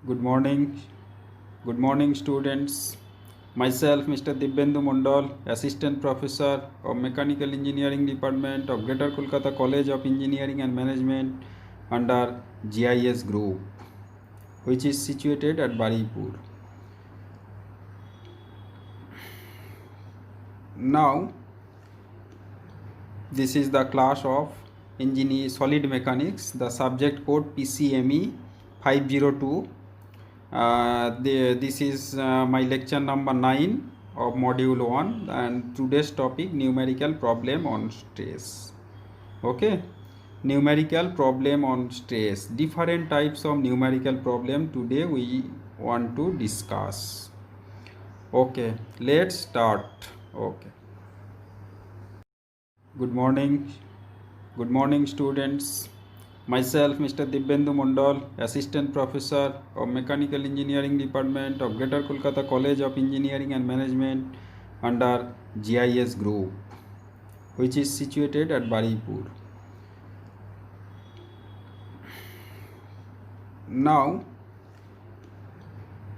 Good morning. Good morning, students. Myself, Mr. Dibyendu Mondal, Assistant Professor of Mechanical Engineering Department of Greater Kolkata College of Engineering and Management under GIS Group, which is situated at Baripur. Now, this is the class of Solid Mechanics, the subject code PCME 502. This is my lecture number 9 of module 1, and today's topic numerical problem on stress. Okay, numerical problem on stress, different types of numerical problem today we want to discuss. Okay, let's start. Okay, good morning. Good morning, students. Myself, Mr. Dibyendu Mondal, Assistant Professor of Mechanical Engineering Department of Greater Kolkata College of Engineering and Management under GIS Group, which is situated at Baripur. Now,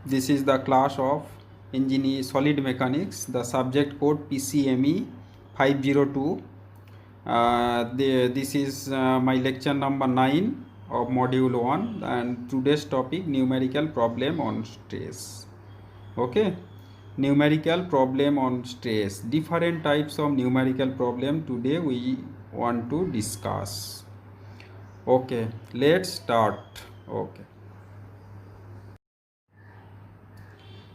this is the class of Solid Mechanics, the subject code PCME 502. This is my lecture number 9 of module 1, and today's topic numerical problem on stress. Okay, numerical problem on stress, different types of numerical problem today we want to discuss. Okay, let's start. Okay,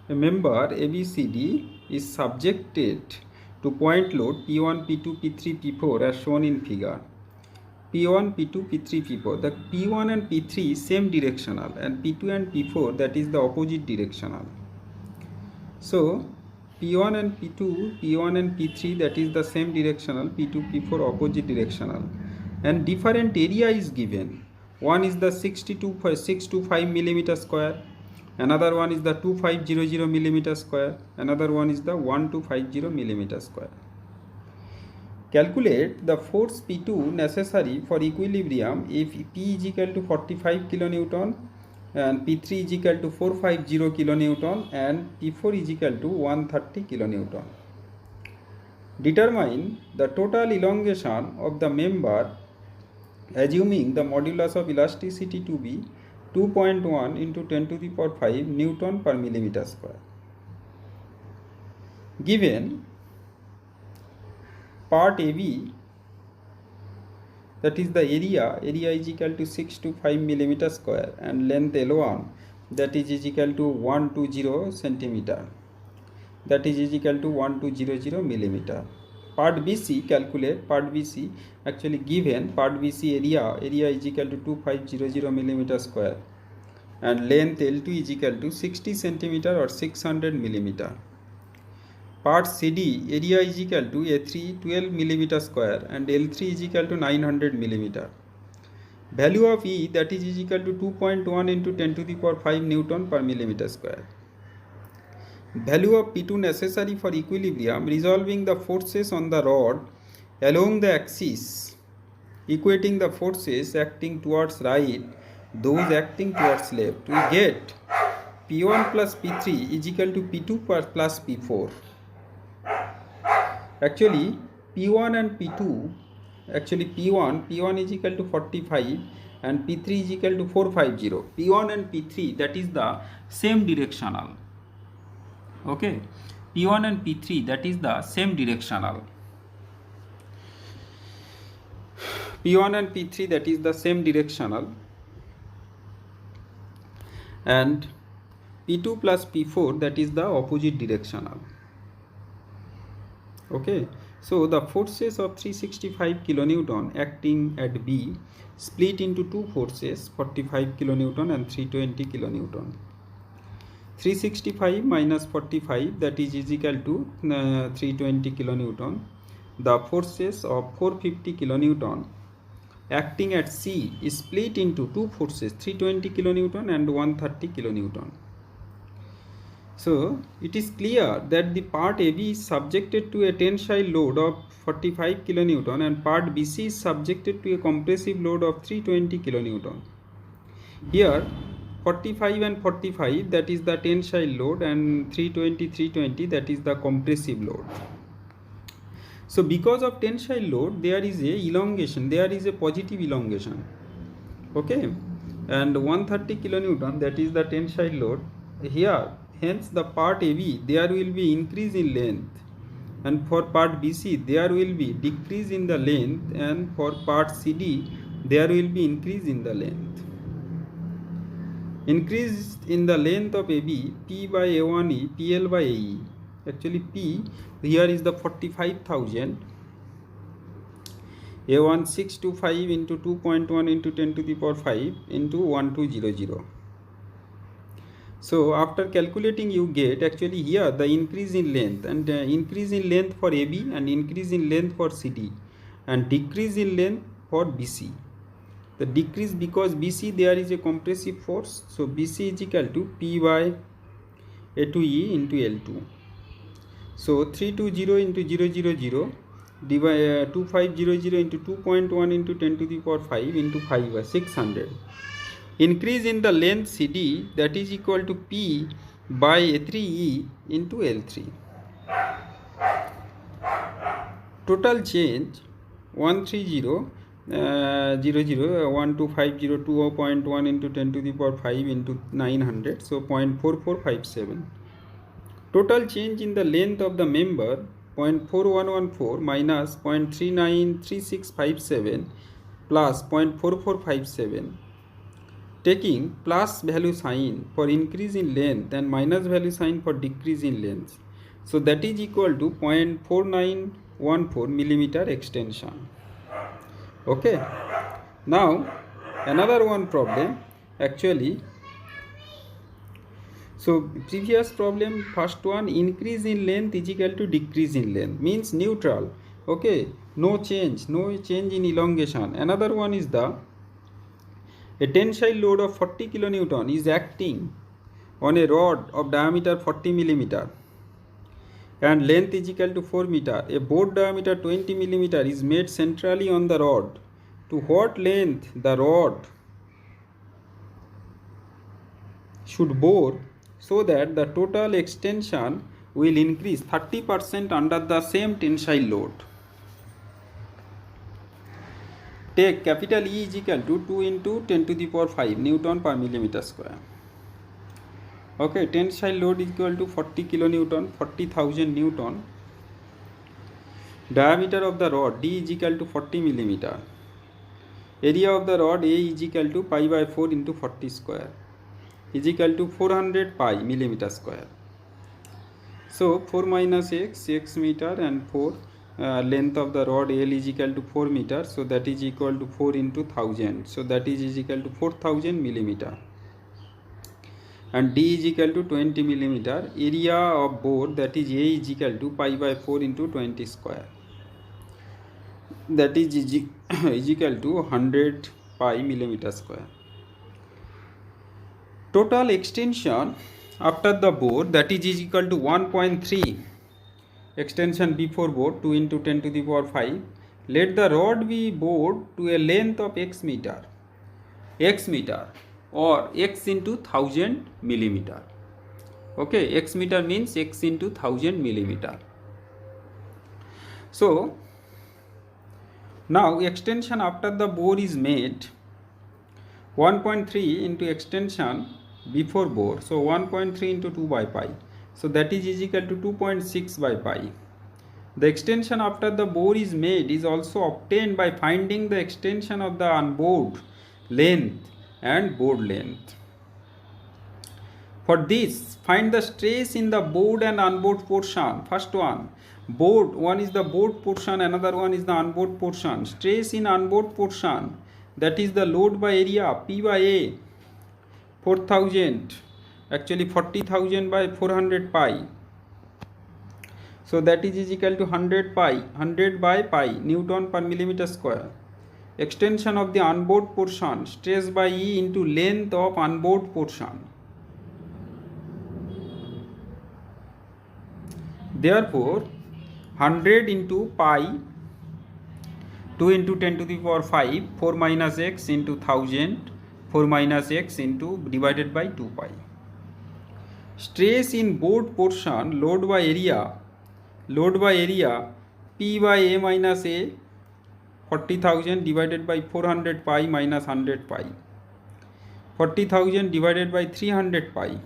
a member ABCD is subjected to point load P1, P2, P3, P4 as shown in figure. P1, P2, P3, P4. The P1 and P3 is same directional, and P2 and P4 that is the opposite directional. So P1 and P2, P1 and P3 that is the same directional, P2, P4 opposite directional, and different area is given. One is the 625 millimeter square. Another one is the 2500 millimeter square. Another one is the 1250 millimeter square. Calculate the force P2 necessary for equilibrium if P is equal to 45 kilonewton and P3 is equal to 450 kilonewton and P4 is equal to 130 kilonewton. Determine the total elongation of the member assuming the modulus of elasticity to be 2.1 into 10 to the power 5 Newton per millimeter square. Given part AB, that is the area is equal to 625 millimeter square, and length L1 that is equal to 120 centimeter, that is equal to 1200 millimeter. Part BC, calculate part BC. Actually given part BC area is equal to 2500 millimeter square, and length L2 is equal to 60 centimeter or 600 millimeter. Part CD, area is equal to A3 12 millimeter square and L3 is equal to 900 millimeter. Value of E that is equal to 2.1 into 10 to the power 5 Newton per millimeter square. Value of P2 necessary for equilibrium, resolving the forces on the rod along the axis, equating the forces acting towards right, those acting towards left. We get P1 plus P3 is equal to P2 plus P4. Actually P1 and P2, P1 is equal to 45 and P3 is equal to 450. P1 and P3 that is the same directional. Okay, P1 and P3 that is the same directional. P1 and P3 that is the same directional, and P2 plus P4 that is the opposite directional. Okay, so the forces of 365 kilonewton acting at B split into two forces, 45 kilonewton and 320 kilonewton. 365 minus 45 that is equal to 320 kilonewton. The forces of 450 kilonewton acting at C is split into two forces, 320 kilonewton and 130 kilonewton. So it is clear that the part AB is subjected to a tensile load of 45 kilonewton and part BC is subjected to a compressive load of 320 kilonewton. Here 45 and 45, that is the tensile load, and 320 that is the compressive load. So because of tensile load, there is a elongation, there is a positive elongation, okay, and 130 kilonewton, that is the tensile load here. Hence the part AB, there will be increase in length, and for part BC there will be decrease in the length, and for part CD there will be increase in the length. Increase in the length of AB, P by A1E, PL by AE. Actually P here is the 45,000, A1625 into 2.1 into 10 to the power 5 into 1200. So after calculating you get actually here the increase in length, and increase in length for AB, and increase in length for CD, and decrease in length for BC. The decrease because BC there is a compressive force, so BC is equal to P by A2E into L2. So 320 into 000 divide 2500 into 2.1 into 10 to the power 5 into 5 by 600. Increase in the length CD, that is equal to P by A3E into L3. Total change 130 1250 20.1 into 10 to the power 5 into 900, so 0.4457. Total change in the length of the member 0.4114 minus 0.393657 plus 0.4457. Taking plus value sign for increase in length and minus value sign for decrease in length, so that is equal to 0.4914 millimeter extension. Okay, now another one problem actually. So previous problem, first one, increase in length is equal to decrease in length, means neutral, okay, no change in elongation. Another one is a tensile load of 40 kilonewton is acting on a rod of diameter 40 millimeter and length is equal to 4 meter. A bore diameter 20 millimeter is made centrally on the rod. To what length the rod should bore so that the total extension will increase 30% under the same tensile load? Take capital E is equal to 2 into 10 to the power 5 Newton per millimeter square. Okay, tensile load is equal to 40 kilonewton, 40,000 Newton. Diameter of the rod D is equal to 40 millimeter. Area of the rod A is equal to pi by 4 into 40 square is equal to 400 pi millimeter square. So 4 minus x meter, and 4 length of the rod L is equal to 4 meter, so that is equal to 4 into 1000, so that is equal to 4000 millimeter. And D is equal to 20 millimeter. Area of bore, that is A, is equal to pi by 4 into 20 square, that is equal to 100 pi millimeter square. Total extension after the bore, that is equal to 1.3 extension before bore, 2 into 10 to the power 5. Let the rod be bored to a length of x meter or x into 1000 millimeter. Okay, x meter means x into 1000 millimeter. So now extension after the bore is made 1.3 into extension before bore, so 1.3 into 2 by pi, so that is equal to 2.6 by pi. The extension after the bore is made is also obtained by finding the extension of the unbored length and bored length. For this, find the stress in the bored and unbored portion. First one, bored, one is the bored portion, another one is the unbored portion. Stress in unbored portion, that is the load by area, P by A, 4000, actually 40,000 by 400 pi. So that is equal to 100 by pi Newton per millimeter square. Extension of the unbored portion, stress by E into length of unbored portion. Therefore 100 into pi 2 into 10 to the power 5, 4 minus x into 1000, 4 minus x into divided by 2 pi. Stress in board portion load by area P by A minus A 40,000 divided by 400 pi minus 100 pi. 40,000 divided by 300 pi.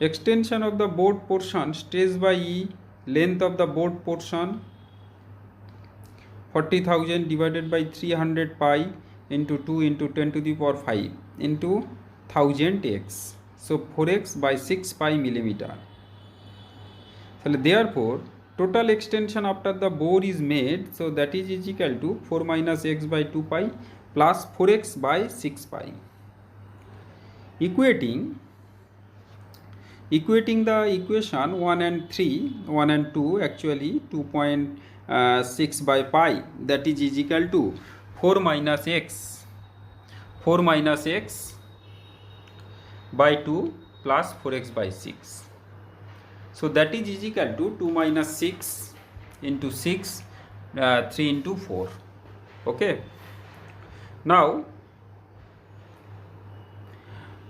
Extension of the board portion stress by E, length of the board portion 40,000 divided by 300 pi into 2 into 10 to the power 5 into 1000x. So 4x by 6 pi millimeter. So therefore total extension after the bore is made, so that is equal to 4 minus x by 2 pi plus 4x by 6 pi. Equating the equation 1 and 2 actually 2.6 by pi, that is equal to 4 minus x by 2 plus 4x by 6. So that is equal to 2 minus 6 into 6, 3 into 4. Okay. Now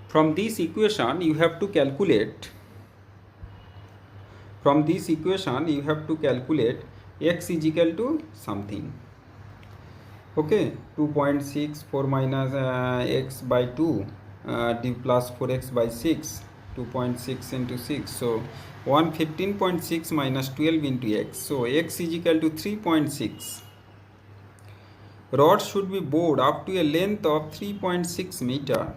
from this equation you have to calculate x is equal to something. Okay, 2.6 4 minus x by 2 d plus 4x by 6, 2.6 into 6, so 115.6 minus 12 into x, so x is equal to 3.6. Rod should be bored up to a length of 3.6 meter.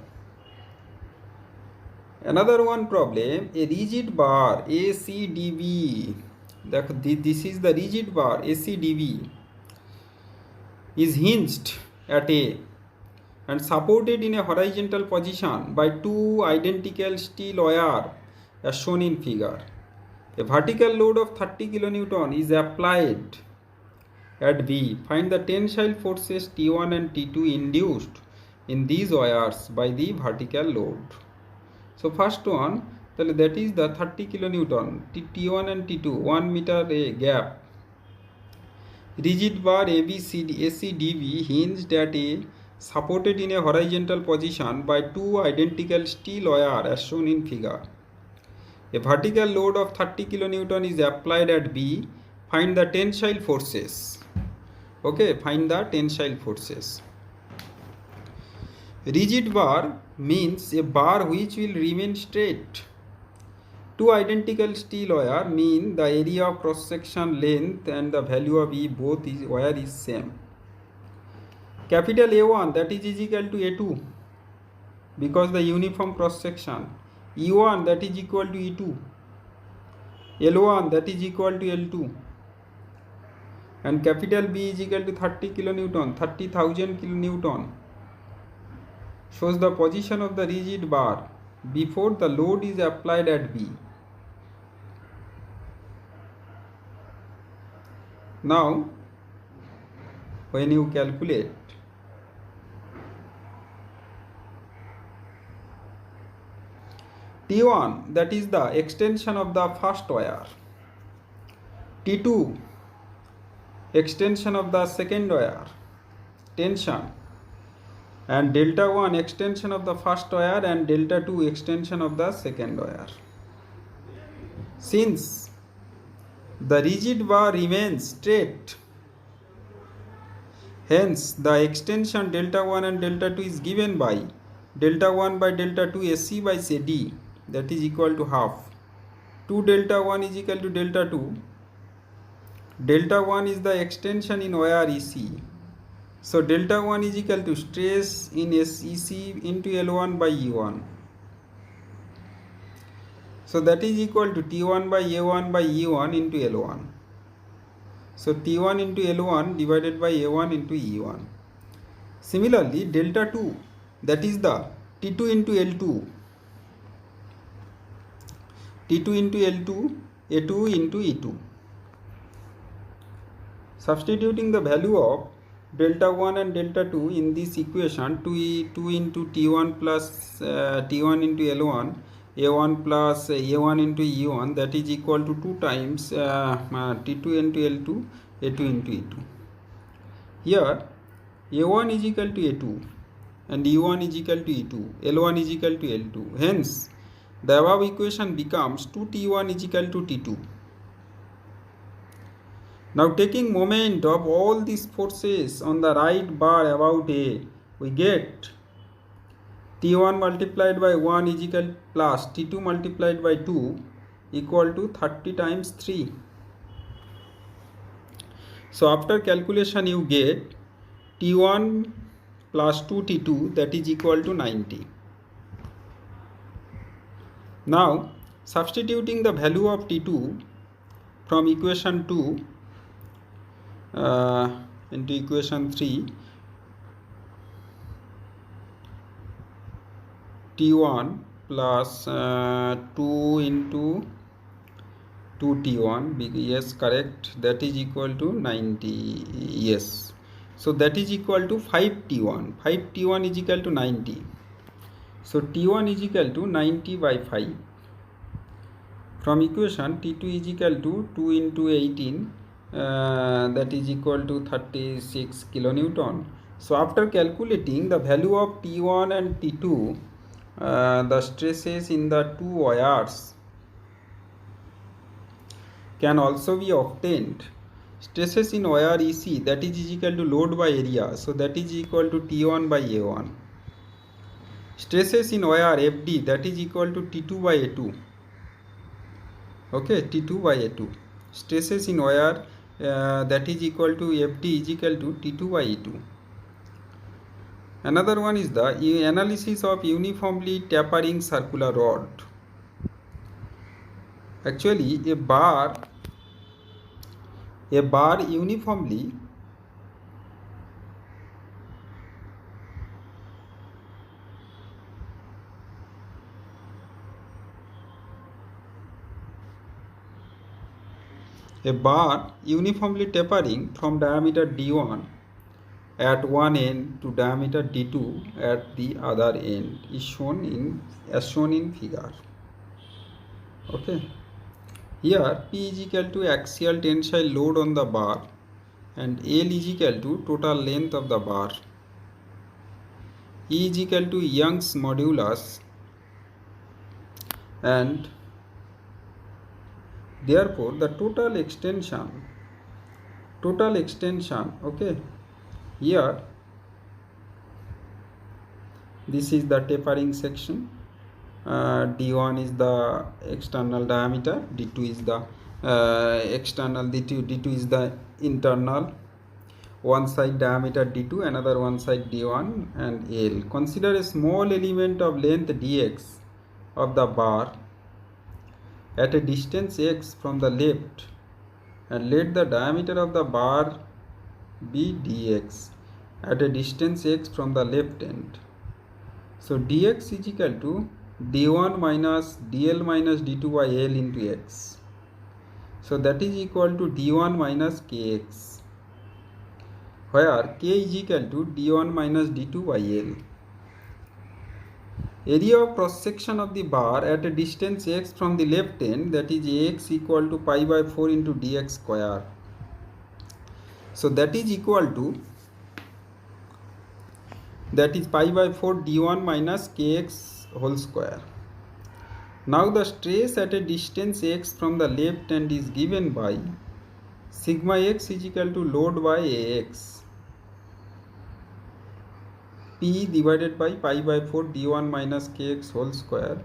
Another one problem, a rigid bar ACDB, this is the rigid bar ACDB, is hinged at A and supported in a horizontal position by two identical steel wires as shown in figure. A vertical load of 30 kN is applied at B. Find the tensile forces T1 and T2 induced in these wires by the vertical load. So first one, that is the 30 kN, T1 and T2, 1 meter a gap. Rigid bar ACDB hinged at A, supported in a horizontal position by two identical steel wires as shown in figure. A vertical load of 30 kN is applied at B. Find the tensile forces. Okay, find the tensile forces. Rigid bar means a bar which will remain straight. Two identical steel wire mean the area of cross section length and the value of E both is wire is same. Capital A1 that is equal to A2 because the uniform cross section. E1 that is equal to E2. L1 that is equal to L2. And capital B is equal to 30 kN, 30,000 kN. Shows the position of the rigid bar before the load is applied at B. Now, when you calculate T1, that is the extension of the first wire, T2, extension of the second wire, tension, and delta 1 extension of the first wire and delta 2 extension of the second wire. Since the rigid bar remains straight, hence the extension delta 1 and delta 2 is given by delta 1 by delta 2 AC by CD, that is equal to half. 2 delta 1 is equal to delta 2. Delta 1 is the extension in wire EC. So delta 1 is equal to stress in SEC into L1 by E1. So that is equal to T1 by A1 by E1 into L1. So T1 into L1 divided by A1 into E1. Similarly, delta 2, that is the T2 into L2. T2 into L2, A2 into E2. Substituting the value of delta 1 and delta 2 in this equation, 2 into T1 plus T1 into L1, A1 plus A1 into E1, that is equal to 2 times T2 into L2, A2 into E2. Here A1 is equal to A2 and U1 is equal to E2, L1 is equal to L2. Hence, the above equation becomes 2T1 is equal to T2. Now taking moment of all these forces on the right bar about A, we get T1 multiplied by 1 is equal plus T2 multiplied by 2 equal to 30 times 3. So after calculation you get T1 plus 2T2, that is equal to 90. Now substituting the value of T2 from equation 2 into equation 3, T1 plus 2 into 2T1, yes, correct, that is equal to 90, yes. So that is equal to 5T1. 5T1 is equal to 90. So T1 is equal to 90 by 5. From equation T2 is equal to 2 into 18, that is equal to 36 kilonewton. So after calculating the value of T1 and T2, the stresses in the two wires can also be obtained. Stresses in wire EC, that is equal to load by area, so that is equal to T1 by A1. Stresses in wire FD, that is equal to T2 by A2. Okay, T2 by A2. Stresses in wire that is equal to FD is equal to T2 by A2. Another one is the analysis of uniformly tapering circular rod. Actually, a bar uniformly tapering from diameter D1 at one end to diameter D2 at the other end is shown in figure. Okay. Here P is equal to axial tensile load on the bar and L is equal to total length of the bar. E is equal to Young's modulus, and therefore the total extension, okay, here this is the tapering section. D1 is the external diameter, D2 is the external, D2 is the internal. One side diameter D2, another one side D1 and L. Consider a small element of length dx of the bar at a distance x from the left, and let the diameter of the bar be dx at a distance x from the left end. So dx is equal to d1 minus dl minus d2 by l into x. So that is equal to d1 minus kx, where k is equal to d1 minus d2 by l. Area of cross section of the bar at a distance x from the left end, that is ax, equal to pi by 4 into dx square. So that is equal to, that is pi by 4 d1 minus kx whole square. Now the stress at a distance x from the left end is given by sigma x is equal to load by ax, P divided by pi by 4 d1 minus kx whole square,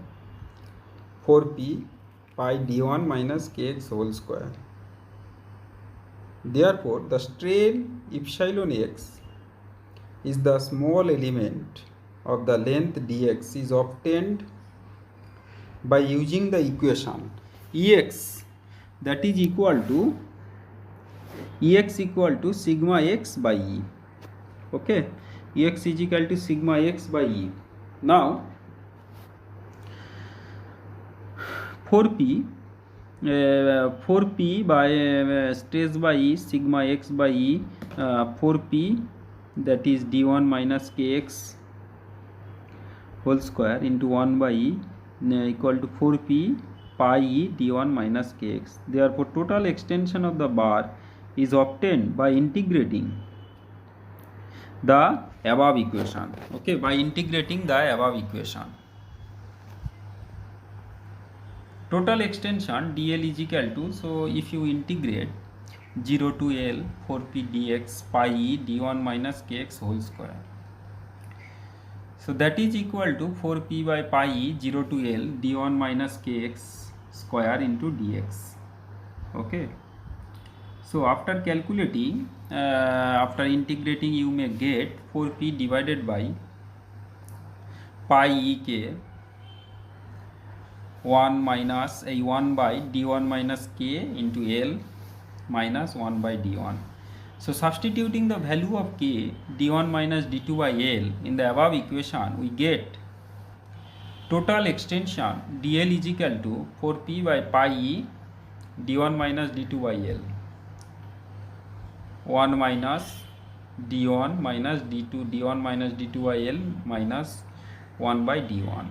4p pi d1 minus kx whole square. Therefore the strain epsilon x is the small element of the length dx is obtained by using the equation Ex, that is equal to Ex equal to sigma x by E. Okay, Ex is equal to sigma x by E. Now 4p by stress by E, sigma x by E, 4p, that is d1 minus kx whole square into 1 by E equal to 4p pi E d1 minus kx. Therefore total extension of the bar is obtained by integrating the above equation. Okay, by integrating the above equation. Total extension dl is equal to, so if you integrate 0 to L 4p dx pi e d1 minus kx whole square. So that is equal to 4p by pi e 0 to L d1 minus kx square into dx. Okay. So after calculating, after integrating, you may get 4p divided by pi e k 1 minus a 1 by d1 minus k into L minus 1 by d1. So substituting the value of k d1 minus d2 by L in the above equation, we get total extension dl is equal to 4p by pi e d1 minus d2 by L 1 minus d1 minus d2 d1 minus d2 by L minus 1 by d1.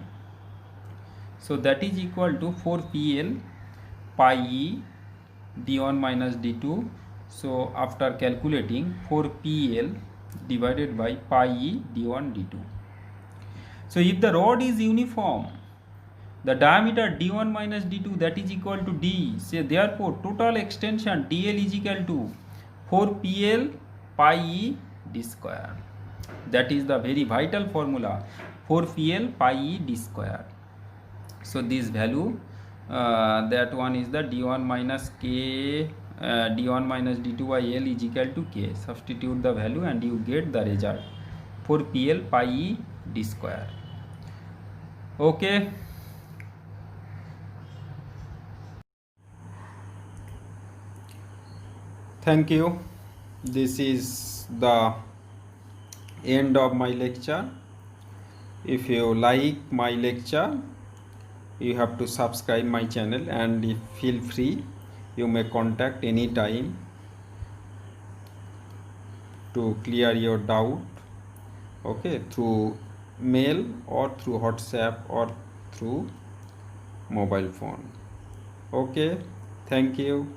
So that is equal to 4pl pi e d1 minus d2. So after calculating 4pl divided by pi e d1 d2. So if the rod is uniform, the diameter d1 minus d2, that is equal to d. So therefore total extension dl is equal to 4pl pi e d square. That is the very vital formula, 4pl pi e d square. So this value, that one is the d1 minus k, d1 minus d2 by L is equal to k. Substitute the value and you get the result, 4pl pi e d square. Okay. Thank you. This is the end of my lecture. If you like my lecture, you have to subscribe my channel, and feel free, you may contact anytime to clear your doubt, okay, through mail or through WhatsApp or through mobile phone. Okay, thank you.